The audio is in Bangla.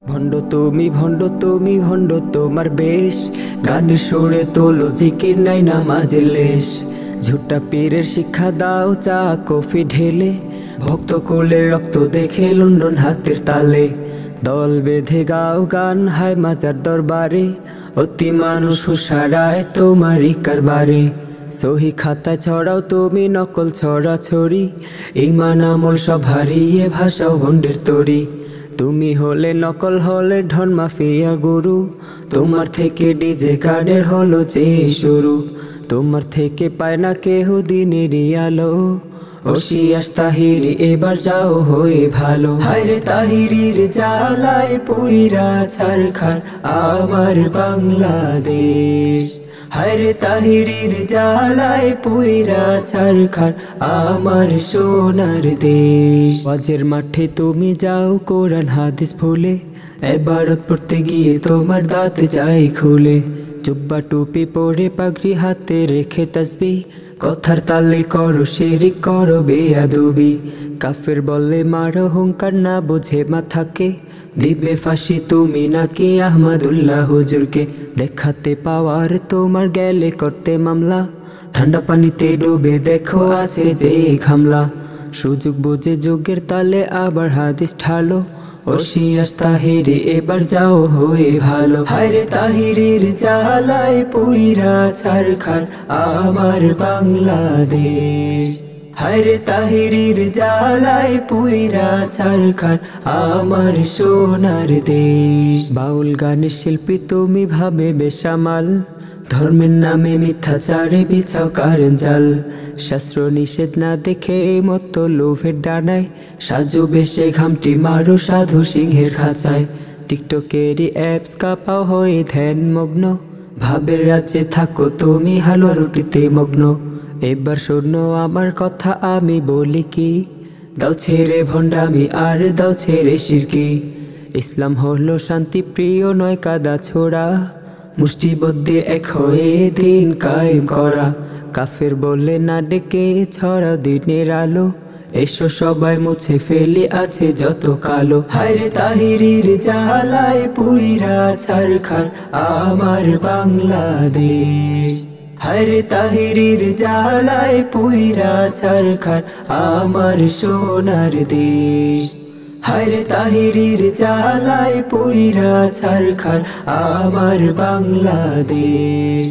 ভণ্ড তুমি ভণ্ড তোমার বেশ, গানের সুরে তোলো জিকির নাই নামাজের লেশ। ঝুটা পীরের শিক্ষা দাও চা কফি ঢেলে, ভক্ত কোলের রক্ত দেখে লন্ডন হাতের তালে। দল বেঁধে গাও গান হায় মাজার দরবারে, অতি মানুষ হুসারায় তোমারই কারবারে। সহি খাতায় ছড়াও তুমি নকল ছড়া ছড়ি, ইমান আমল সব হারিয়ে ভাষাও ভণ্ডের তরি। তুমি হলে নকল হলে ঢন মাফিয়া গুরু, তোমার থেকে ডিজে গানের হলো যে শুরু। তোমার থেকে পায় না কেহ দিনেরই আলো, ওসিয়াস তাহিরি এবার যাও হয়ে ভালো। হায়রে তাহিরির জ্বালায় পুইরা ছারখার আমার বাংলাদেশ। হায়রে তাহিরির জ্বালায় পুইরা ছারখার আমার সোনার দেশ। ওয়াজের মাঠে তুমি যাও কোরআন হাদিস ভুলে, এবারত পড়তে গিয়ে তোমার দাঁত যায় খুলে। জুব্বা টুপি পরে পাগড়ি হাতে রেখে তাসবিহ, কথার তালে করো শিরিক করো বেয়াদবি। কাফের বলে মারো হুঙ্কার না বোঝে মাথাকে, দিবে ফাঁসি তুমি নাকি আহমদুল্লাহ হুজুরকে। দেখাতে পাওয়ার তোমার গেলে করতে মামলা, ঠান্ডা পানিতে ডুবে দেখো আছে যে খামলা। সুযোগ বুঝে যুগের তালে আবার হাদিস ঢালো, ওসিয়াস তাহিরি এবার যাও হয়ে ভালো। হায়রে তাহিরির জ্বালায় পুইরা ছারখার আমার বাংলাদেশ। হায়রে তাহিরির জ্বালায় পুইরা ছারখার আমার সোনার দেশ। বাউল গানের শিল্পী তুমি ভাবে বেসামাল, ধর্মের নামে মিথ্যাচারে বিছাও কারেন জাল। শাস্ত্র নিষেধ না দেখে মতো লোভের ডানায়, সাজু বেশে ঘামটি মারো সাধু সিংহের খাঁচায়। টিকটকেরই অ্যাপস কাপাও হয়ে ধ্যান মগ্ন, ভাবের রাজ্যে থাকো তুমি হালুয়া রুটিতে মগ্ন। এবার শোনো আমার কথা আমি বলি কি, দাও ছেড়ে ভণ্ডামি আর দাও ছেড়ে শিরকি। ইসলাম হলো শান্তি প্রিয় নয় কাদা ছোড়া, মুষ্টিবদ্ধে এক হয়ে দিন কায়েম করা। কাফের বলে না ডেকে ছড়া দিনের আলো, এসো সবাই মুছে ফেলে আছে যত কালো। হায়রে তাহিরির জ্বালায় পুইরা ছারখার আমার বাংলাদেশ। হায়রে তাহিরির জ্বালায় পুইরা ছারখার আমার সোনার দেশ। হায়রে তাহিরির জ্বালায় পুইরা ছারখার আমার বাংলাদেশ।